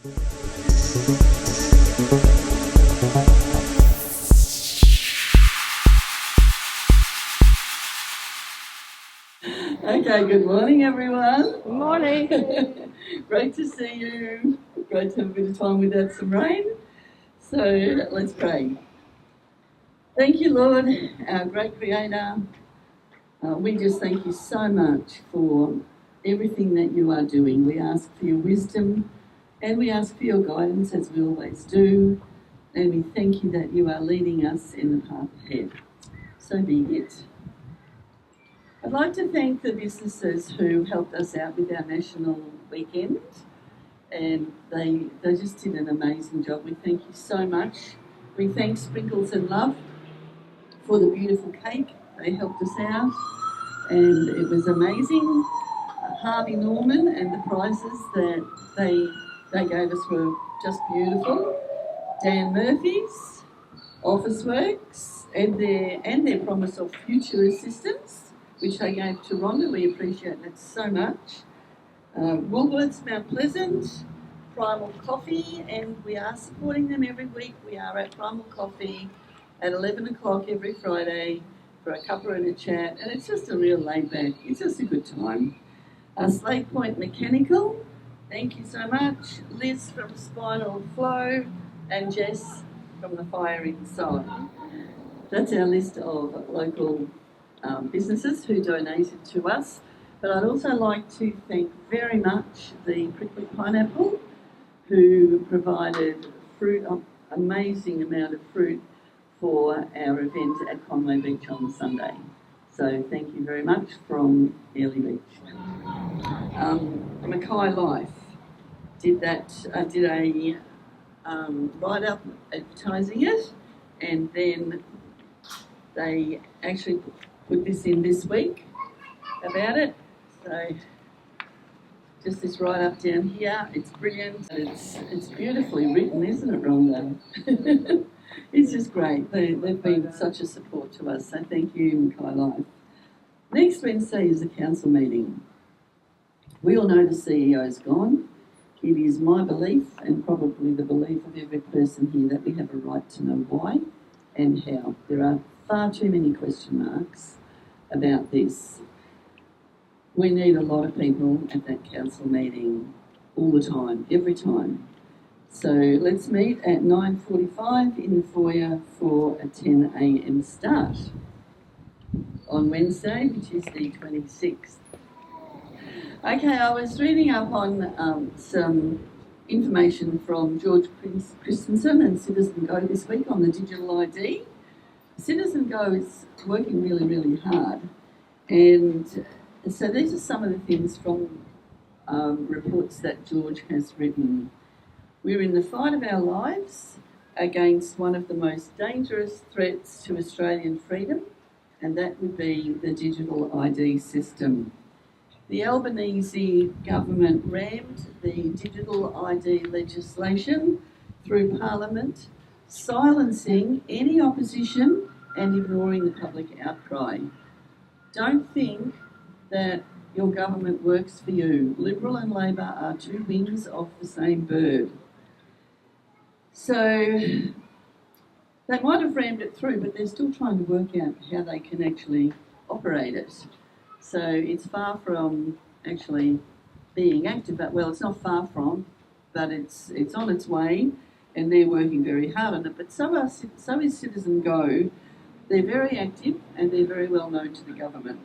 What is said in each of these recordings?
Okay, good morning everyone. Good morning. Great to see you. Great to have a bit of time without some rain. So let's pray. Thank you, Lord, our great Creator. We just thank you so much for everything that you are doing. We ask for your wisdom and we ask for your guidance as we always do. And we thank you that you are leading us in the path ahead. So be it. I'd like to thank the businesses who helped us out with our national weekend, and they just did an amazing job. We thank you so much. We thank Sprinkles and Love for the beautiful cake. They helped us out, and it was amazing. Harvey Norman and the prizes that they gave us were just beautiful. Dan Murphy's, Officeworks, and their promise of future assistance, which they gave to Rhonda. We appreciate that so much. Woolworths, Mount Pleasant, Primal Coffee, and we are supporting them every week. We are at Primal Coffee at 11 o'clock every Friday for a cuppa and a chat, and it's just a real laid back, it's just a good time. Slate Point Mechanical, thank you so much. Liz from Spinal Flow and Jess from the Fire Inside. That's our list of local businesses who donated to us. But I'd also like to thank very much the Prickly Pineapple, who provided fruit, amazing amount of fruit for our event at Conway Beach on Sunday. So thank you very much from Early Beach. Mackay Life did a write-up advertising it, and then they actually put this in this week about it. So just this write-up down here, it's brilliant. It's beautifully written, isn't it, Rhonda? It's just great. They've been such a support to us, so thank you, Mackay Life. Next Wednesday is a council meeting. We all know the CEO's gone. It is my belief, and probably the belief of every person here, that we have a right to know why and how. There are far too many question marks about this. We need a lot of people at that council meeting all the time, every time. So let's meet at 9:45 in the foyer for a 10 a.m. start on Wednesday, which is the 26th. Okay, I was reading up on some information from George Christensen and Citizen Go this week on the digital ID. Citizen Go is working really, really hard, and so these are some of the things from reports that George has written. We're in the fight of our lives against one of the most dangerous threats to Australian freedom, and that would be the digital ID system. The Albanese government rammed the digital ID legislation through Parliament, silencing any opposition and ignoring the public outcry. Don't think that your government works for you. Liberal and Labor are two wings of the same bird. So they might have rammed it through, but they're still trying to work out how they can actually operate it. So it's far from actually being active, but well, it's not far from, but it's on its way, and they're working very hard on it. But so is Citizen Go. They're very active and they're very well known to the government.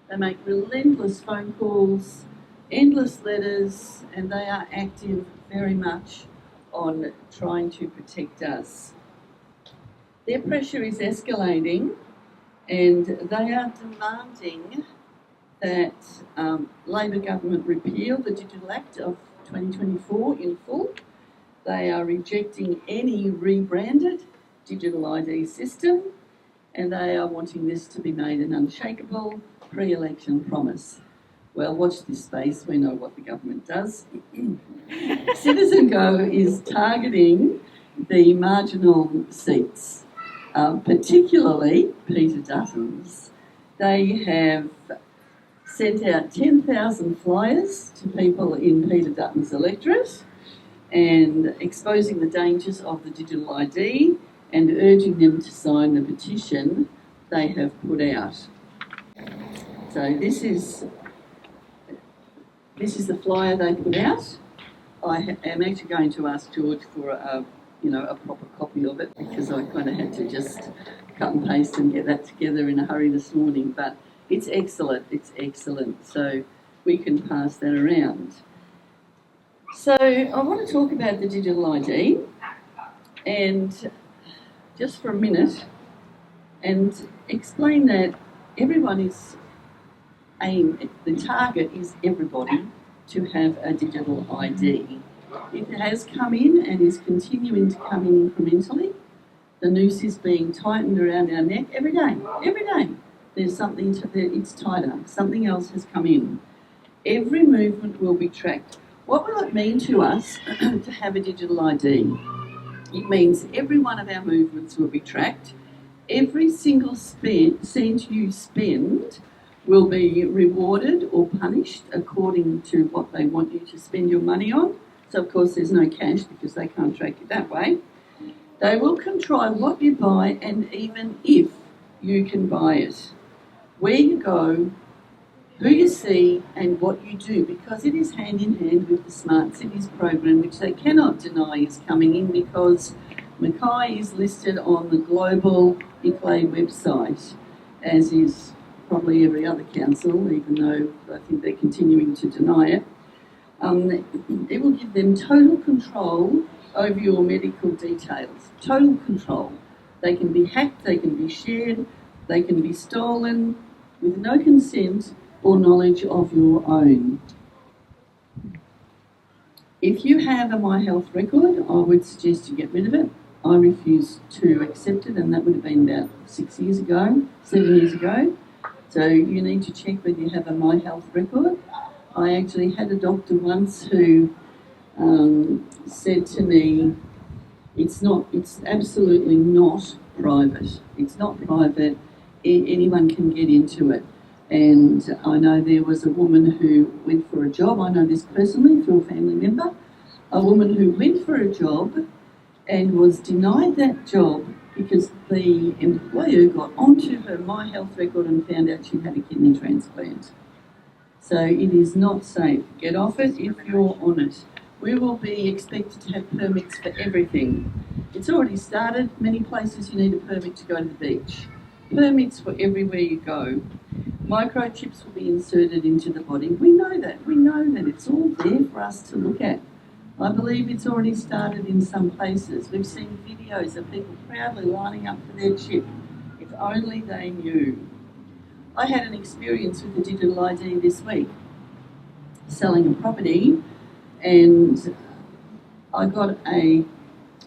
They make relentless phone calls, endless letters, and they are active very much on trying to protect us. Their pressure is escalating, and they are demanding that Labor government repeal the Digital Act of 2024 in full. They are rejecting any rebranded digital ID system, and they are wanting this to be made an unshakable pre-election promise. Well, watch this space, we know what the government does. Citizen Go is targeting the marginal seats, particularly Peter Dutton's. They have sent out 10,000 flyers to people in Peter Dutton's electorate, and exposing the dangers of the digital ID and urging them to sign the petition they have put out. So this is the flyer they put out. I am actually going to ask George for a proper copy of it, because I kind of had to just cut and paste and get that together in a hurry this morning. But it's excellent. So we can pass that around. So I want to talk about the digital ID, and just for a minute, and explain that everyone is the target is everybody to have a digital ID. It has come in and is continuing to come in incrementally. The noose is being tightened around our neck every day. There's something it's tighter. Something else has come in. Every movement will be tracked. What will it mean to us to have a digital ID? It means every one of our movements will be tracked. Every single cent you spend will be rewarded or punished according to what they want you to spend your money on. So, of course, there's no cash because they can't track it that way. They will control what you buy and even if you can buy it, where you go, who you see and what you do, because it is hand in hand with the Smart Cities program, which they cannot deny is coming in, because Mackay is listed on the global ICLAI website, as is probably every other council, even though I think they're continuing to deny it. It will give them total control over your medical details. Total control. They can be hacked, they can be shared, they can be stolen with no consent or knowledge of your own. If you have a My Health record, I would suggest you get rid of it. I refuse to accept it, and that would have been about 7 years ago. So you need to check whether you have a My Health record. I actually had a doctor once who said to me, it's absolutely not private. It's not private. Anyone can get into it. And I know there was a woman who went for a job. I know this personally through a family member. A woman who went for a job and was denied that job because the employer got onto her My Health record and found out she had a kidney transplant. So it is not safe. Get off it if you're on it. We will be expected to have permits for everything. It's already started. Many places you need a permit to go to the beach. Permits for everywhere you go. Microchips will be inserted into the body. We know that. It's all there for us to look at. I believe it's already started in some places. We've seen videos of people proudly lining up for their chip. If only they knew. I had an experience with the digital ID this week, selling a property, and I got a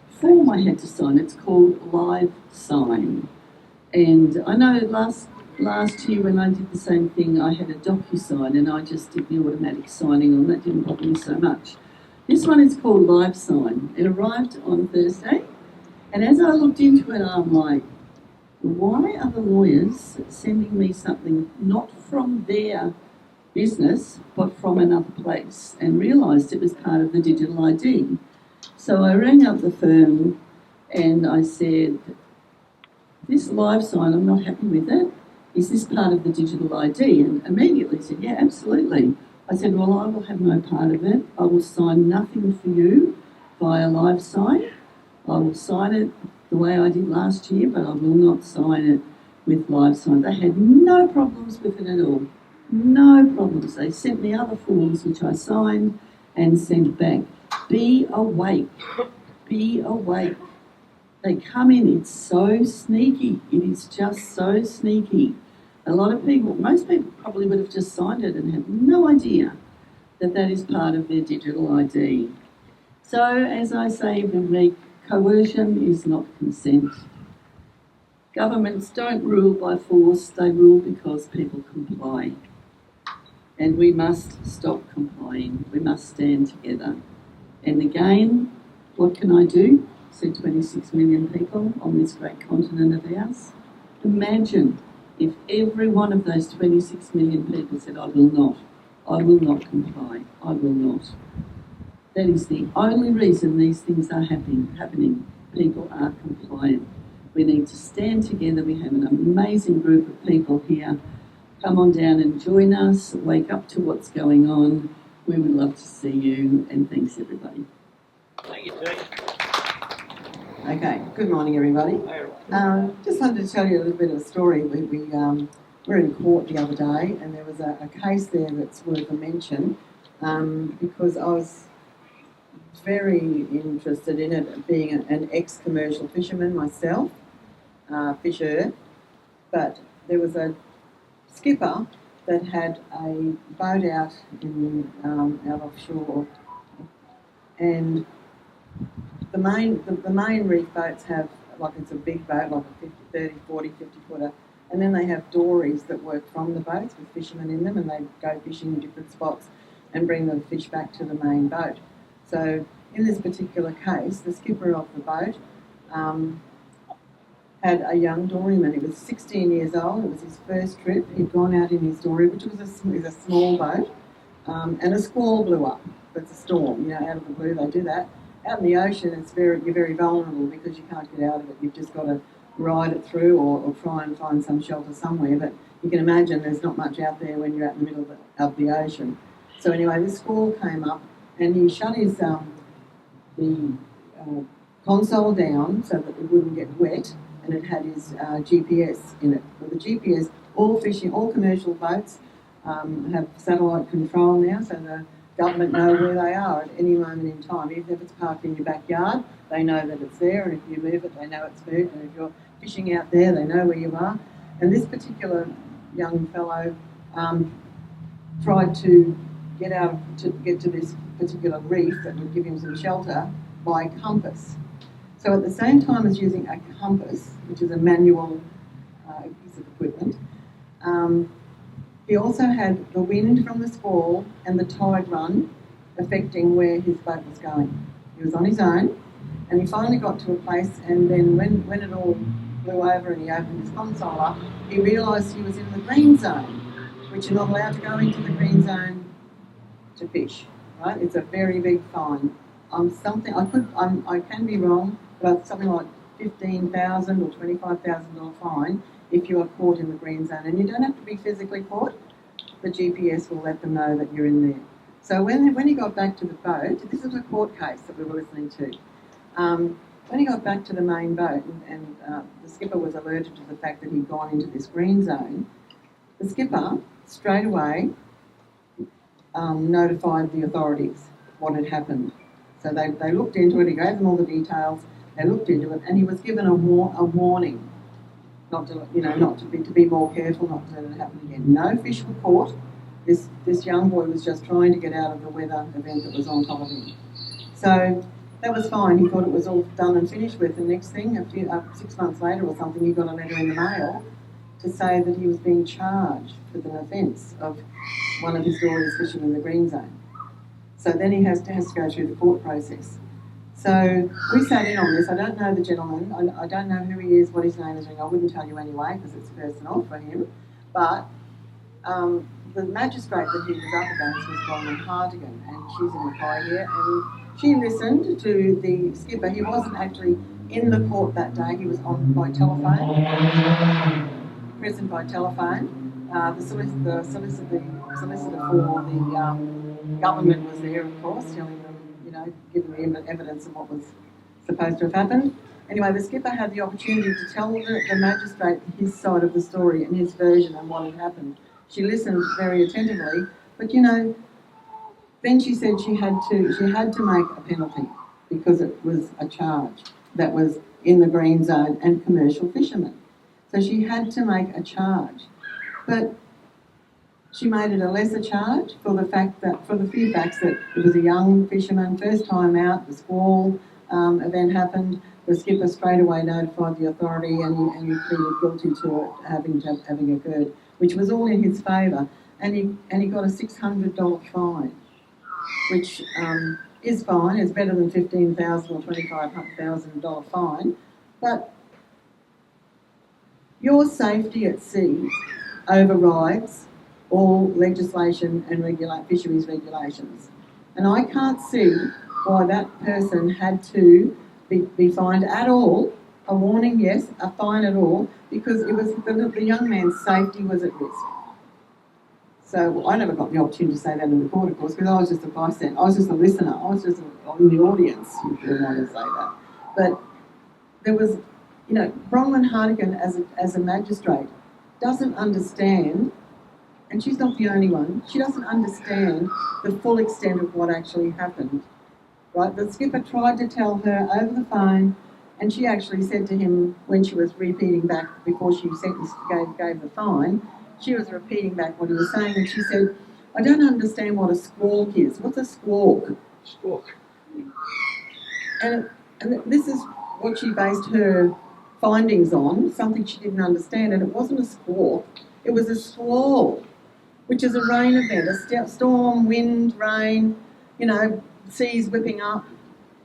form I had to sign. It's called Live Sign. And I know last year when I did the same thing, I had a DocuSign and I just did the automatic signing on. That didn't bother me so much. This one is called Live Sign. It arrived on Thursday, and as I looked into it, I'm like, why are the lawyers sending me something not from their business, but from another place? And realised it was part of the digital ID. So I rang up the firm and I said, this Live Sign, I'm not happy with it. Is this part of the digital ID? And immediately said, yeah, absolutely. I said, well, I will have no part of it. I will sign nothing for you via Live Sign. I will sign it the way I did last year, but I will not sign it with Live Sign. They had no problems with it at all. No problems. They sent me other forms which I signed and sent back. Be awake. Be awake. They come in, it's so sneaky. It is just so sneaky. A lot of people, most people probably would have just signed it and have no idea that that is part of their digital ID. So, as I say every week, coercion is not consent. Governments don't rule by force, they rule because people comply. And we must stop complying. We must stand together. And again, what can I do? Said 26 million people on this great continent of ours. Imagine if every one of those 26 million people said, I will not comply, I will not. That is the only reason these things are happening. People are compliant. We need to stand together. We have an amazing group of people here. Come on down and join us. Wake up to what's going on. We would love to see you, and thanks everybody. Thank you, Tine. Okay, good morning everybody. Just wanted to tell you a little bit of a story. We were in court the other day, and there was a case there that's worth a mention, because I was very interested in it, being an ex-commercial fisherman myself, fisher, but there was a skipper that had a boat out out offshore, and the main reef boats have, like, it's a big boat, like a 50, 30, 40, 50 footer, and then they have dories that work from the boats with fishermen in them, and they go fishing in different spots and bring the fish back to the main boat. So in this particular case, the skipper of the boat had a young doryman. He was 16 years old. It was his first trip. He'd gone out in his dory, which was a small boat, and a squall blew up. That's a storm, out of the blue. They do that. Out in the ocean, you're very vulnerable because you can't get out of it. You've just got to ride it through or try and find some shelter somewhere. But you can imagine there's not much out there when you're out in the middle of the ocean. So anyway, this squall came up, and he shut his console down so that it wouldn't get wet, and it had his GPS in it. With the GPS, all commercial boats have satellite control now, so the government know where they are at any moment in time. Even if it's parked in your backyard, they know that it's there, and if you move it, they know it's moved, and if you're fishing out there, they know where you are. And this particular young fellow tried to get to this particular reef that would give him some shelter by compass. So at the same time as using a compass, which is a manual piece of equipment, he also had the wind from the squall and the tide run affecting where his boat was going. He was on his own, and he finally got to a place, and then when it all blew over and he opened his console up, he realised he was in the green zone, which you're not allowed to go into the green zone to fish, right? It's a very big fine. I can be wrong, but something like $15,000 or $25,000 fine if you are caught in the green zone. And you don't have to be physically caught. The GPS will let them know that you're in there. So when he got back to the boat, this is a court case that we were listening to. When he got back to the main boat and the skipper was alerted to the fact that he'd gone into this green zone, the skipper straight away notified the authorities what had happened. So they looked into it, he gave them all the details, they looked into it, and he was given a warning to be more careful, not to let it happen again. No fish were caught. This young boy was just trying to get out of the weather event that was on top of him. So that was fine. He thought it was all done and finished with. The next thing, 6 months later or something, he got a letter in the mail to say that he was being charged with an offence of one of his dories fishing in the green zone. So then he has to go through the court process. So we sat in on this. I don't know the gentleman. I don't know who he is, what his name is. I wouldn't tell you anyway because it's personal for him. But the magistrate that he was up against was Rhonda Hardigan, and she's in Mackay here. And she listened to the skipper. He wasn't actually in the court that day. He was on by telephone, present by telephone. The solicitor for the government was there, of course, telling them, giving them evidence of what was supposed to have happened. Anyway, the skipper had the opportunity to tell the magistrate his side of the story and his version of what had happened. She listened very attentively, but then she said she had to make a penalty because it was a charge that was in the green zone and commercial fishermen. So she had to make a charge. But she made it a lesser charge for the few facts that it was a young fisherman, first time out, the squall event happened, the skipper straight away notified the authority and he pleaded guilty to it having occurred, which was all in his favour. And he got a $600 fine, which is fine. It's better than $15,000 or $25,000 fine. But your safety at sea overrides all legislation and fisheries regulations. And I can't see why that person had to be fined at all. A warning, yes, a fine at all, because it was the young man's safety was at risk. So I never got the opportunity to say that in the court, of course, because I was just a bystander. I was just a listener. I was just in the audience, if you want to say that. But there was, Bronwyn Hartigan as a magistrate doesn't understand, and she's not the only one, she doesn't understand the full extent of what actually happened. Right? The skipper tried to tell her over the phone, and she actually said to him when she was repeating back before she gave the fine, she was repeating back what he was saying, and she said, I don't understand what a squawk is. What's a squawk? Squawk. And this is what she based her findings on, something she didn't understand, and it wasn't a squawk, it was a squall, which is a rain event, a storm, wind, rain, seas whipping up.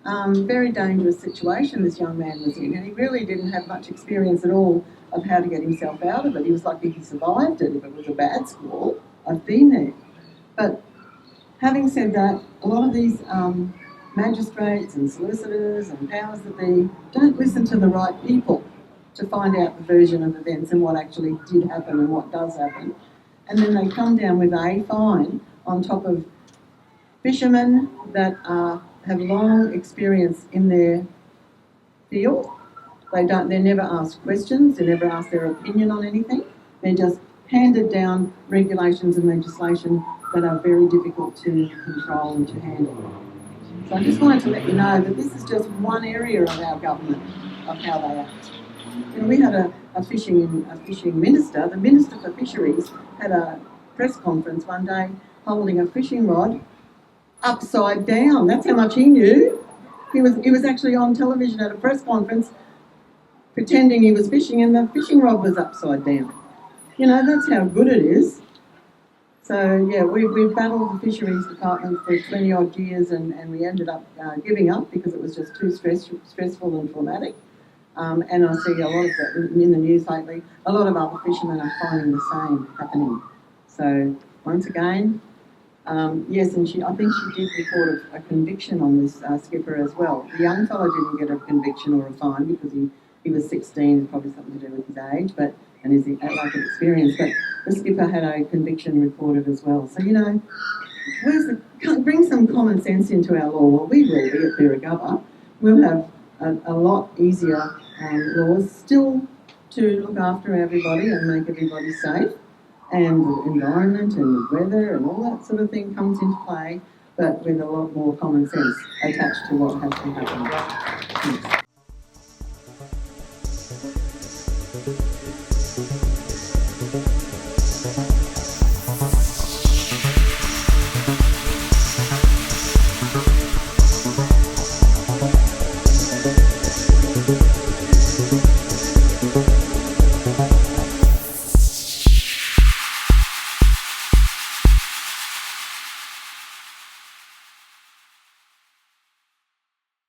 Very dangerous situation this young man was in, and he really didn't have much experience at all of how to get himself out of it. He was lucky he survived it. If it was a bad squall, I've been there. But having said that, a lot of these magistrates and solicitors and powers that be don't listen to the right people to find out the version of events and what actually did happen and what does happen. And then they come down with a fine on top of fishermen that have long experience in their field. They're never asked questions, they're never asked their opinion on anything. They're just handed down regulations and legislation that are very difficult to control and to handle. So I just wanted to let you know that this is just one area of our government, of how they act. We had a fishing minister. The Minister for Fisheries had a press conference one day holding a fishing rod upside down. That's how much he knew. He was actually on television at a press conference pretending he was fishing, and the fishing rod was upside down. That's how good it is. So yeah, we've battled the Fisheries Department for 20 odd years, and we ended up giving up because it was just too stressful and traumatic. And I see a lot of that in the news lately. A lot of other fishermen are finding the same happening. So once again, yes, and I think she did report a conviction on this skipper as well. The young fellow didn't get a conviction or a fine because he was 16, and probably something to do with his age, and his lack of experience. But the skipper had a conviction reported as well. So bring some common sense into our law. Well, we will be at Birragubba. We'll have a lot easier laws still to look after everybody and make everybody safe. And the environment and the weather and all that sort of thing comes into play, but with a lot more common sense attached to what has to happen. Thanks.